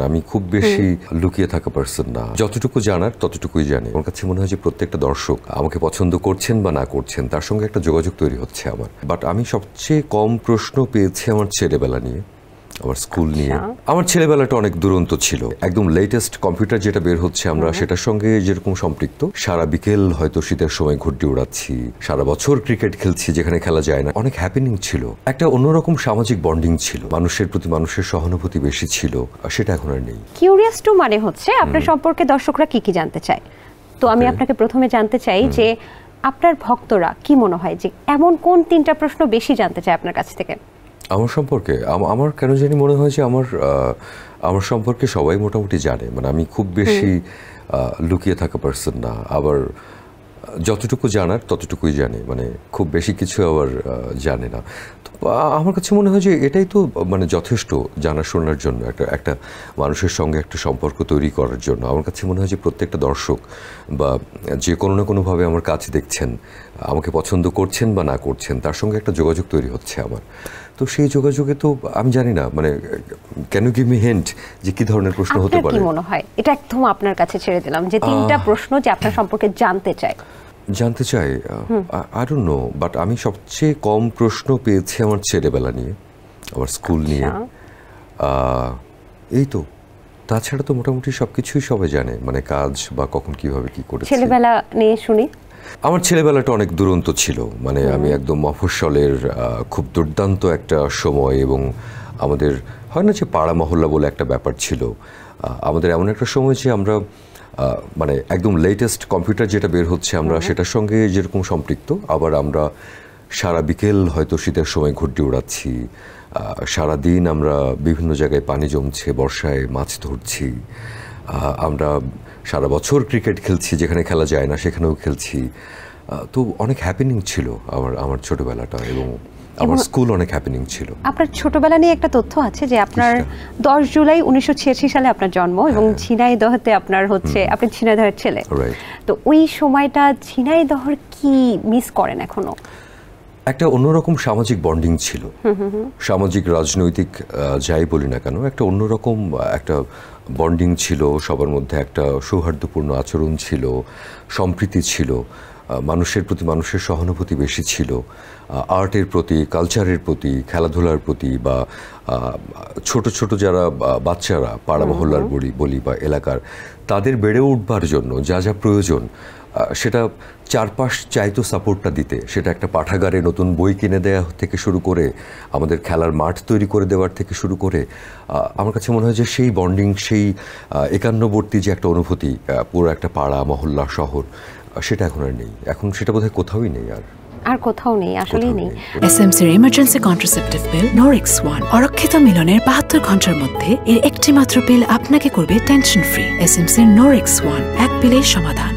আমি খুব বেশি লুকিয়ে থাকা পারসন না, যতটুকু জানার ততটুকুই জানি। আমার কাছে মনে হয় যে প্রত্যেকটা দর্শক আমাকে পছন্দ করছেন বা না করছেন তার সঙ্গে একটা যোগাযোগ তৈরি হচ্ছে আমার। বাট আমি সবচেয়ে কম প্রশ্ন পেয়েছি আমার ছেলেবেলা নিয়ে, আমার স্কুল নিয়ে। আমার ছেলেবেলাটা অনেক দুরন্ত ছিল, একদম লেটেস্ট কম্পিউটার যেটা বের হচ্ছে আমরা সেটার সঙ্গে যেরকম সম্পৃক্ত। সারা বিকেল হয়তো শীতের সময় ঘুরতে উড়াচ্ছি, সারা বছর ক্রিকেট খেলছি যেখানে খেলা যায় না। অনেক হ্যাপেনিং ছিল, একটা অন্যরকম সামাজিক বন্ডিং ছিল, মানুষের প্রতি মানুষের সহানুভূতি বেশি ছিল, সেটা এখন আর নেই। কিউরিয়াস টু মানে হচ্ছে আপনার সম্পর্কে দর্শকরা কি কি জানতে চায়। তো আমি আপনাকে প্রথমে জানতে চাই যে আপনার ভক্তরা কি মনে হয় যে এমন কোন তিনটা প্রশ্ন বেশি জানতে চায় আপনার কাছ থেকে? আমার সম্পর্কে আমার কেন জানি মনে হয় যে আমার সম্পর্কে সবাই মোটামুটি জানে। মানে আমি খুব বেশি লুকিয়ে থাকা পারসন না, আবার যতটুকু জানার ততটুকুই জানি, মানে খুব বেশি কিছু আবার জানে না। তো আমার কাছে মনে হয় যে এটাই তো মানে যথেষ্ট জানাশোনার জন্য, একটা মানুষের সঙ্গে একটা সম্পর্ক তৈরি করার জন্য। আমার কাছে মনে হয় যে প্রত্যেকটা দর্শক বা যে কোনো না কোনোভাবে আমার কাজ দেখছেন, আমাকে পছন্দ করছেন বা না করছেন তার সঙ্গে একটা যোগাযোগ তৈরি হচ্ছে আমার। তো সেই যোগাযোগে তো আমি জানি না, মানে can you give me hint যে কি ধরনের প্রশ্ন হতে পারে? কি মনে হয়, এটা একদম আপনার কাছে ছেড়ে দিলাম, যে তিনটা প্রশ্ন যে আপনার সম্পর্কে জানতে চাই। আই ডোন্ট নো, বাট আমি সবচেয়ে কম প্রশ্ন পেয়েছি আমার ছেলেবেলা নিয়ে, আমার স্কুল নিয়ে। এই তো, তাছাড়া তো মোটামুটি সবকিছুই সবাই জানে, মানে কাজ বা কখন কিভাবে কি করেছে। ছেলেবেলা নিয়ে শুনি। আমার ছেলেবেলাটা অনেক দুরন্ত ছিল, মানে আমি একদম মফস্বলের খুব দুর্দান্ত একটা সময়। এবং আমাদের হয় না যে পাড়া মহল্লা বলে একটা ব্যাপার ছিল, আমাদের এমন একটা সময় যে আমরা মানে একদম লেটেস্ট কম্পিউটার যেটা বের হচ্ছে আমরা সেটার সঙ্গে যেরকম সম্পৃক্ত, আবার আমরা সারা বিকেল হয়তো শীতের সময় ঘুরতে উড়াচ্ছি, সারাদিন আমরা বিভিন্ন জায়গায় পানি জমছে, বর্ষায় মাছ ধরছি, আমরা সারা বছর ক্রিকেট খেলছি যেখানে খেলা যায় না সেখানেও খেলছি। তো অনেক হ্যাপেনিং ছিল আমার ছোটবেলাটা, এবং আমার স্কুল অনেক হ্যাপেনিং ছিল। আপনার ছোটবেলা নিয়ে একটা তথ্য আছে যে আপনার 10 জুলাই 1986 সালে আপনার জন্ম, এবং ঝিনাইদহতে আপনার হচ্ছে, আপনি ঝিনাইদহের ছেলে। তো ওই সময়টা ঝিনাইদহর কি মিস করেন এখনো? একটা অন্যরকম সামাজিক বন্ডিং ছিল, সামাজিক রাজনৈতিক যাই বলি না কেন, একটা অন্যরকম একটা বন্ডিং ছিল, সবার মধ্যে একটা সৌহার্দ্যপূর্ণ আচরণ ছিল, সম্প্রীতি ছিল, মানুষের প্রতি মানুষের সহানুভূতি বেশি ছিল, আর্টের প্রতি, কালচারের প্রতি, খেলাধুলার প্রতি, বা ছোট ছোট যারা বাচ্চারা পাড়া মহল্লার বলি বা এলাকার, তাদের বেড়ে উঠবার জন্য যা যা প্রয়োজন সেটা চারপাশ চাইতো সাপোর্টটা দিতে। সেটা একটা পাঠাগারে নতুন বই কিনে দেওয়া থেকে শুরু করে, আমাদের খেলার মাঠ তৈরি করে দেওয়ার থেকে শুরু করে, আমার কাছে মনে হয় যে সেই বন্ডিং, সেই একান্নবর্তী যে একটা অনুভূতি, পুরো একটা পাড়া মহল্লা শহর, সেটা এখন আর নেই। এখন সেটা বোধহয় কোথাওই নেই, আর কোথাও নেই, আসলেই নেই। এসএমসির emergency contraceptive pill Norix one অরক্ষিত মিলনের 72 ঘন্টার মধ্যে এর একটি মাত্র পিল আপনাকে করবে টেনশন ফ্রি। এসএমসির নরিক্স ওয়ান, এক পিলের সমাধান।